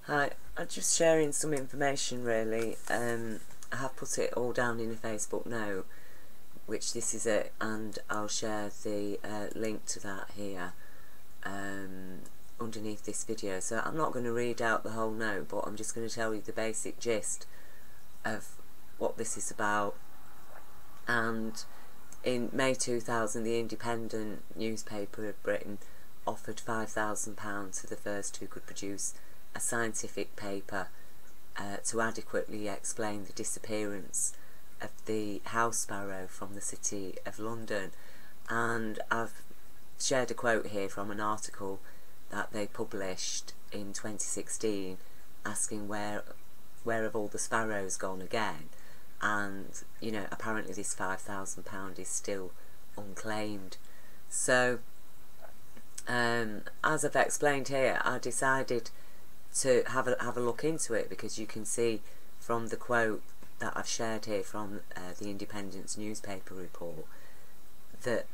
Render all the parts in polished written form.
Hi, I'm just sharing some information really. I have put it all down in a Facebook note, which this is it, and I'll share the link to that here underneath this video. So I'm not going to read out the whole note, but I'm just going to tell you the basic gist of what this is about. And in May 2000, the Independent newspaper of Britain offered £5,000 to the first who could produce a scientific paper to adequately explain the disappearance of the house sparrow from the city of London. And I've shared a quote here from an article that they published in 2016 asking where have all the sparrows gone again, and you know, apparently this £5,000 is still unclaimed. So as I've explained here, I decided to have a look into it, because you can see from the quote that I've shared here from the Independent's newspaper report that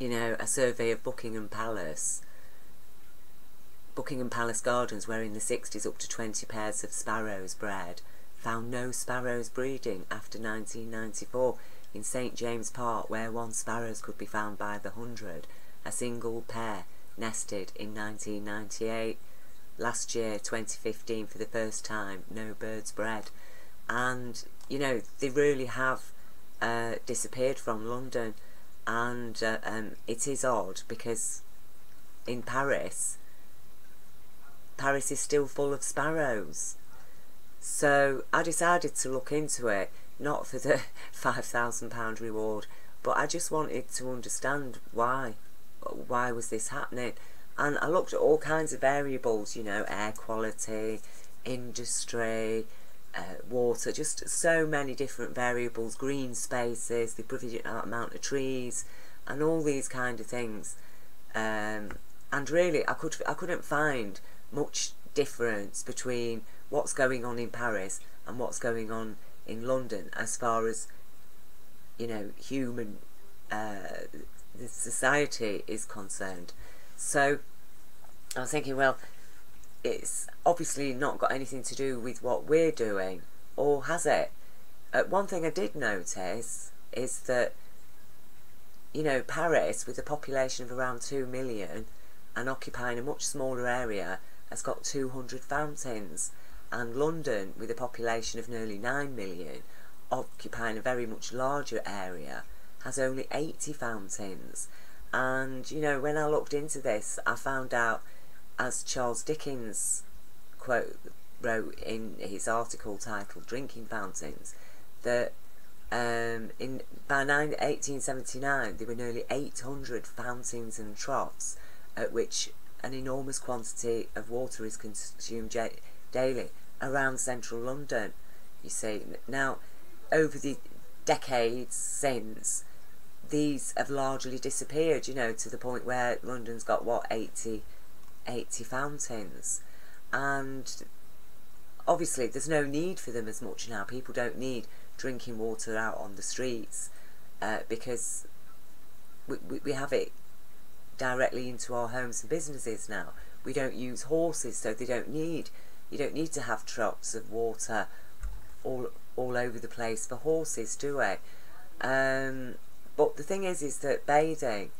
you know, a survey of Buckingham Palace Gardens, where in the 60s up to 20 pairs of sparrows bred, found no sparrows breeding after 1994. In St James Park, where one sparrows could be found by the hundred, a single pair nested in 1998. Last year, 2015, for the first time, no birds bred. And you know, they really have disappeared from London. And it is odd, because in Paris is still full of sparrows. So I decided to look into it, not for the £5,000 reward, but I just wanted to understand why was this happening. And I looked at all kinds of variables, you know, air quality, industry, water, just so many different variables, green spaces, the provision amount of trees, and all these kind of things. And really, I couldn't find much difference between what's going on in Paris and what's going on in London, as far as, you know, human the society is concerned. So I was thinking, well, it's obviously not got anything to do with what we're doing, or has it? One thing I did notice is that, you know, Paris, with a population of around 2 million and occupying a much smaller area, has got 200 fountains, and London, with a population of nearly 9 million, occupying a very much larger area, has only 80 fountains. And you know, when I looked into this, I found out, as Charles Dickens wrote in his article titled Drinking Fountains, that by 1879 there were nearly 800 fountains and troughs at which an enormous quantity of water is consumed daily around central London. You see, now over the decades since, these have largely disappeared, you know, to the point where London's got, what, 80 fountains. And obviously there's no need for them as much now. People don't need drinking water out on the streets because we have it directly into our homes and businesses now. We don't use horses, so you don't need to have troughs of water all over the place for horses, do we? But the thing is that bathing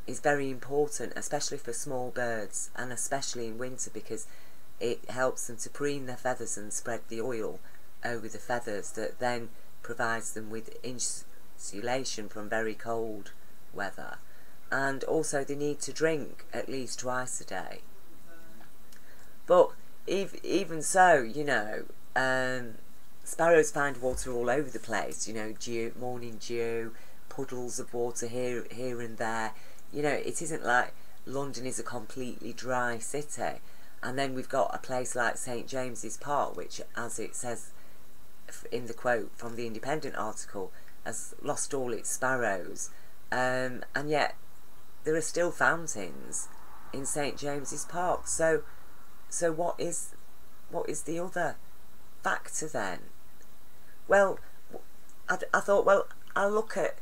is very important, especially for small birds, and especially in winter, because it helps them to preen their feathers and spread the oil over the feathers that then provides them with insulation from very cold weather. And also they need to drink at least twice a day. But even so, you know, sparrows find water all over the place, you know, morning dew, puddles of water here and there. You know, it isn't like London is a completely dry city. And then we've got a place like St James's Park, which, as it says in the quote from the Independent article, has lost all its sparrows. And yet there are still fountains in St James's Park. So what is the other factor then? Well, I thought, well, I'll look at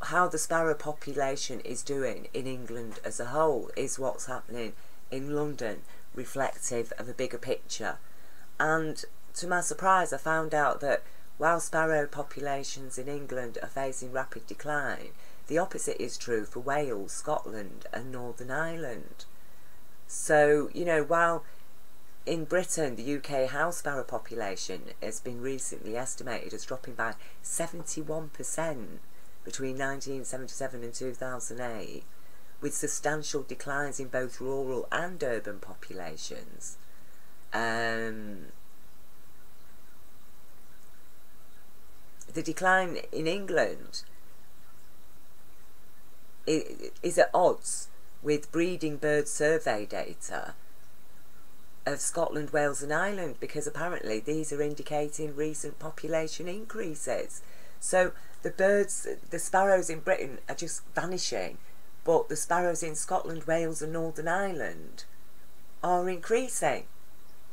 how the sparrow population is doing in England as a whole, is what's happening in London reflective of a bigger picture. And to my surprise, I found out that while sparrow populations in England are facing rapid decline, the opposite is true for Wales, Scotland and Northern Ireland. So, you know, while in Britain the UK house sparrow population has been recently estimated as dropping by 71% between 1977 and 2008, with substantial declines in both rural and urban populations. The decline in England is at odds with breeding bird survey data of Scotland, Wales and Ireland, because apparently these are indicating recent population increases. So the birds, the sparrows in Britain are just vanishing, but the sparrows in Scotland, Wales and Northern Ireland are increasing.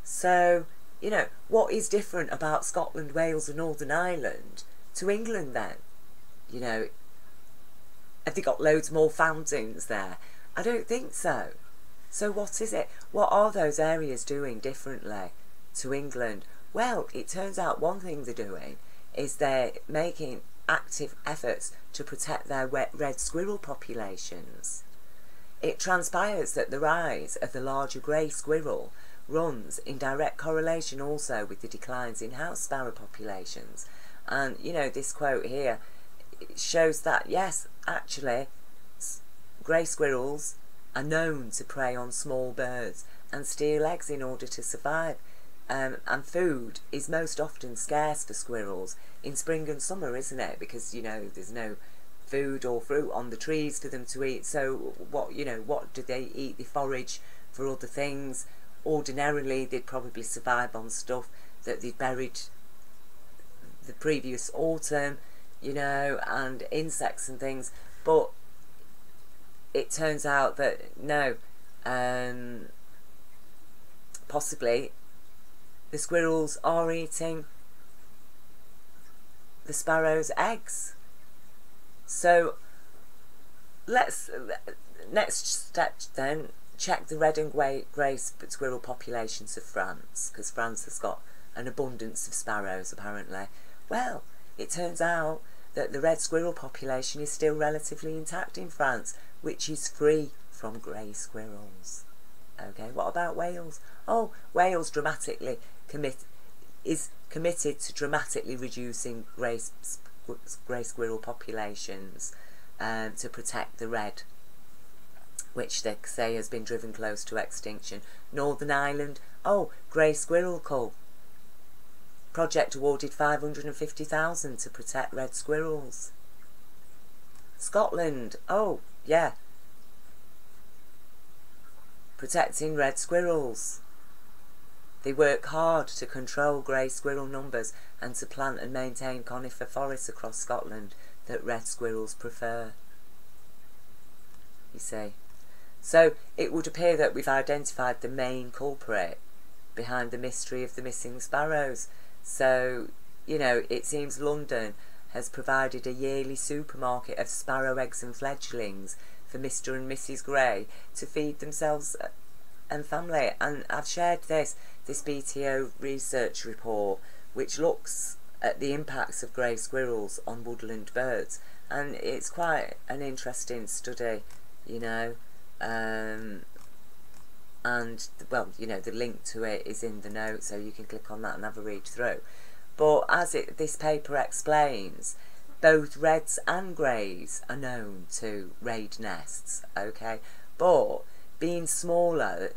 So, you know, what is different about Scotland, Wales and Northern Ireland to England then? You know, have they got loads more fountains there? I don't think so. So what is it? What are those areas doing differently to England? Well, it turns out one thing they're doing is they're making active efforts to protect their red squirrel populations. It transpires that the rise of the larger grey squirrel runs in direct correlation also with the declines in house sparrow populations. And, you know, this quote here shows that, yes, actually, grey squirrels are known to prey on small birds and steal eggs in order to survive. And food is most often scarce for squirrels in spring and summer, isn't it? Because, you know, there's no food or fruit on the trees for them to eat. So what, you know, what do they eat? They forage for other things. Ordinarily, they'd probably survive on stuff that they'd buried the previous autumn, you know, and insects and things. But it turns out that no, possibly the squirrels are eating the sparrows' eggs. So let's next step then, check the red and grey squirrel populations of France, because France has got an abundance of sparrows apparently. Well, it turns out that the red squirrel population is still relatively intact in France, which is free from grey squirrels. Okay, what about Wales? Oh, Wales is committed to dramatically reducing grey squirrel populations to protect the red, which they say has been driven close to extinction. Northern Ireland, oh, grey squirrel cull. Project awarded $550,000 to protect red squirrels. Scotland, oh, yeah. Protecting red squirrels. They work hard to control grey squirrel numbers and to plant and maintain conifer forests across Scotland that red squirrels prefer. You see. So it would appear that we've identified the main culprit behind the mystery of the missing sparrows. So, you know, it seems London has provided a yearly supermarket of sparrow eggs and fledglings for Mr. and Mrs. Grey to feed themselves and family. And I've shared this BTO research report which looks at the impacts of grey squirrels on woodland birds, and it's quite an interesting study, you know. And well, you know, the link to it is in the notes, so you can click on that and have a read through. But as this paper explains, both reds and greys are known to raid nests, okay? But being smaller,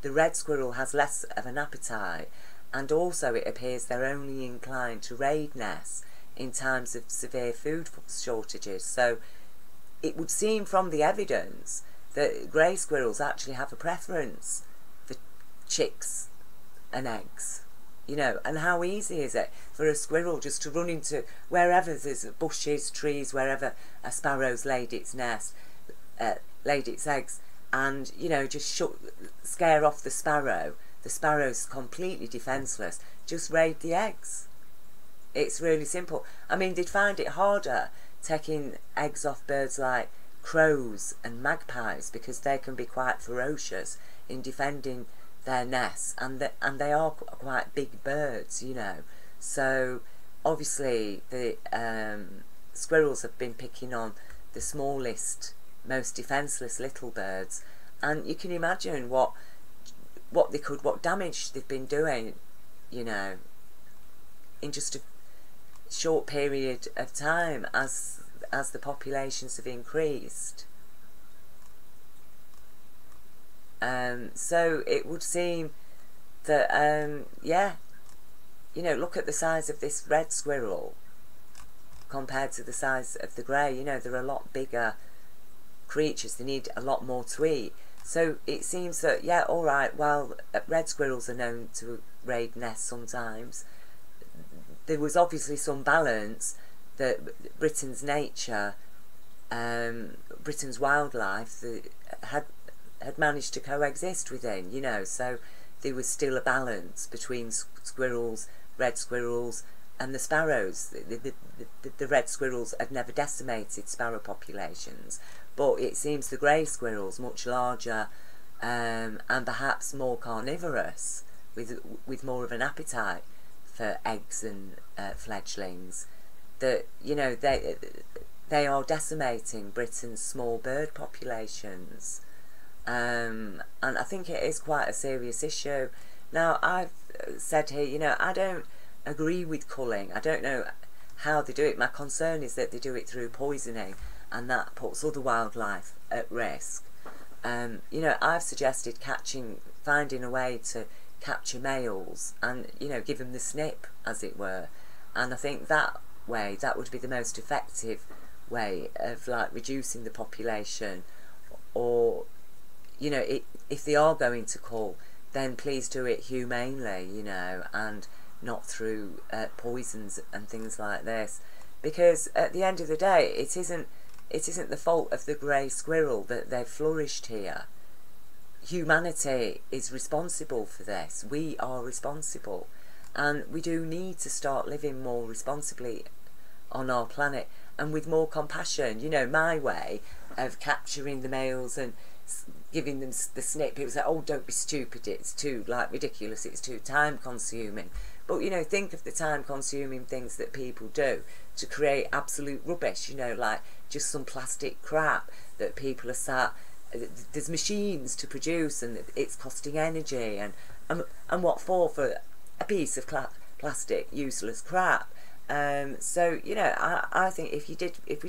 the red squirrel has less of an appetite, and also it appears they're only inclined to raid nests in times of severe food shortages. So it would seem from the evidence that grey squirrels actually have a preference for chicks and eggs, you know. And how easy is it for a squirrel just to run into wherever there's bushes, trees, wherever a sparrow's laid its nest, laid its eggs, and, you know, just scare off the sparrow. The sparrow's completely defenceless. Just raid the eggs. It's really simple. I mean, they'd find it harder taking eggs off birds like crows and magpies, because they can be quite ferocious in defending their nests, and they are quite big birds, you know. So obviously the squirrels have been picking on the smallest, most defenceless little birds, and you can imagine what damage they've been doing, you know, in just a short period of time as the populations have increased. So it would seem that yeah, you know, look at the size of this red squirrel compared to the size of the grey. You know, they're a lot bigger creatures, they need a lot more to eat. So it seems that, yeah, alright, while red squirrels are known to raid nests sometimes, there was obviously some balance that Britain's nature, Britain's wildlife had managed to coexist within, you know. So there was still a balance between squirrels, red squirrels, and the sparrows. The red squirrels had never decimated sparrow populations, but it seems the grey squirrels, much larger and perhaps more carnivorous, with more of an appetite for eggs and fledglings, that, you know, they are decimating Britain's small bird populations. And I think it is quite a serious issue. Now, I've said here, you know, I don't agree with culling. I don't know how they do it. My concern is that they do it through poisoning, and that puts other wildlife at risk. You know, I've suggested finding a way to capture males and, you know, give them the snip, as it were. And I think that would be the most effective way of, like, reducing the population. Or, you know, if they are going to cull, then please do it humanely, you know, and not through poisons and things like this. Because at the end of the day, it isn't the fault of the grey squirrel that they've flourished here. Humanity is responsible for this. We are responsible, and we do need to start living more responsibly on our planet and with more compassion. You know, my way of capturing the males and giving them the snip, it was like, oh, don't be stupid, it's too, like, ridiculous, it's too time consuming. But, you know, think of the time consuming things that people do to create absolute rubbish, you know, like just some plastic crap that people are there's machines to produce, and it's costing energy, and what for a piece of plastic useless crap. So, you know, I think if we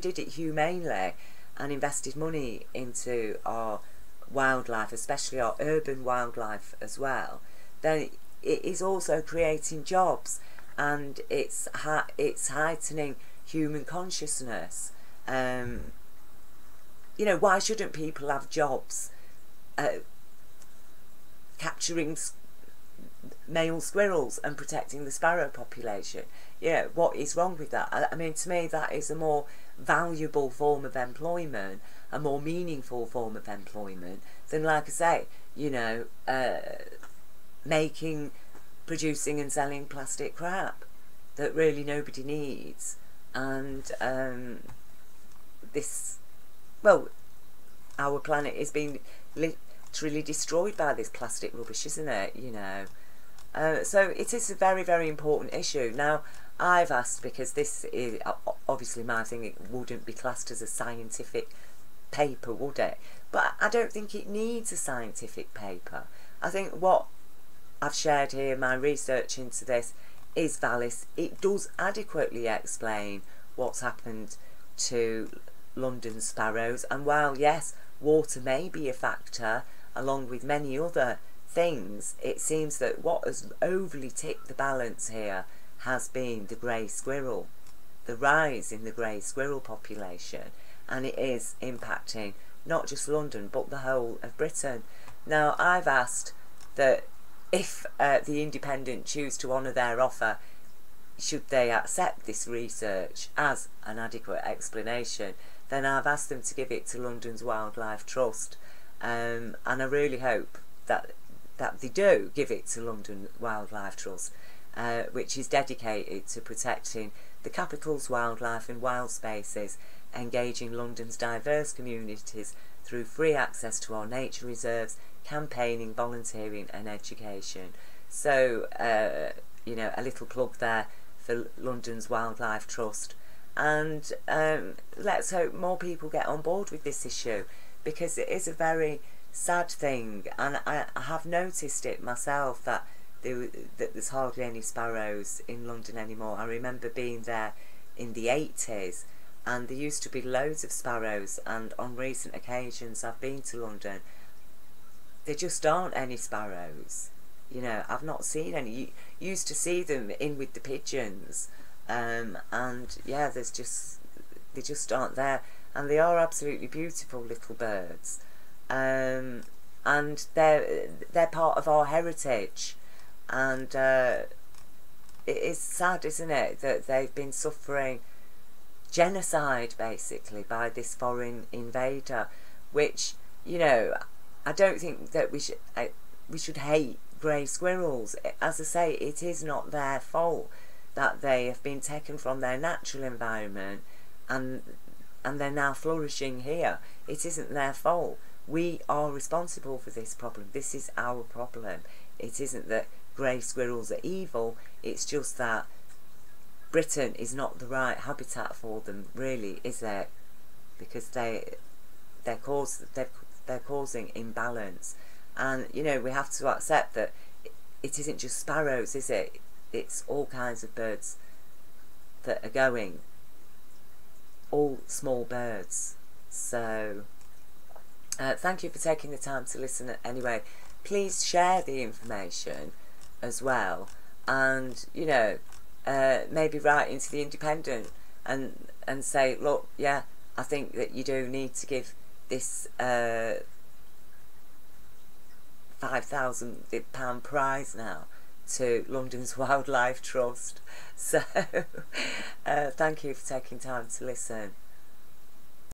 did it humanely and invested money into our wildlife, especially our urban wildlife as well, then it is also creating jobs, and it's heightening human consciousness. You know, why shouldn't people have jobs capturing male squirrels and protecting the sparrow population? You know, what is wrong with that? I mean, to me, that is a more valuable form of employment, a more meaningful form of employment than, like I say, you know, producing and selling plastic crap that really nobody needs. And well, our planet is being literally destroyed by this plastic rubbish, isn't it? You know, so it is a very, very important issue. Now, I've asked, because this is obviously my thing, it wouldn't be classed as a scientific paper, would it? But I don't think it needs a scientific paper. I think what I've shared here, my research into this, is valid. It does adequately explain what's happened to London sparrows, and while, yes, water may be a factor, along with many other things, it seems that what has overly tipped the balance here has been the grey squirrel, the rise in the grey squirrel population, and it is impacting not just London but the whole of Britain. Now, I've asked that if the Independent choose to honour their offer, should they accept this research as an adequate explanation, then I've asked them to give it to London's Wildlife Trust, and I really hope that they do give it to London Wildlife Trust, which is dedicated to protecting the capital's wildlife and wild spaces, engaging London's diverse communities through free access to our nature reserves, campaigning, volunteering and education. So, you know, a little plug there for London's Wildlife Trust. And let's hope more people get on board with this issue, because it is a very sad thing, and I have noticed it myself that there's hardly any sparrows in London anymore. I remember being there in the 80s, and there used to be loads of sparrows, and on recent occasions I've been to London, there just aren't any sparrows. You know, I've not seen any. You used to see them in with the pigeons, and yeah, they just aren't there, and they are absolutely beautiful little birds, and they're part of our heritage, and it is sad, isn't it, that they've been suffering genocide basically by this foreign invader, which, you know, I don't think that we should hate grey squirrels. As I say, it is not their fault that they have been taken from their natural environment and they're now flourishing here. It isn't their fault. We are responsible for this problem. This is our problem. It isn't that grey squirrels are evil, it's just that Britain is not the right habitat for them, really, is it? Because they're causing imbalance. And, you know, we have to accept that it isn't just sparrows, is it? It's all kinds of birds that are going. All small birds. So, thank you for taking the time to listen anyway. Please share the information as well. And, you know, maybe write into the Independent and say, look, yeah, I think that you do need to give this £5,000 prize now to London's Wildlife Trust. So thank you for taking time to listen.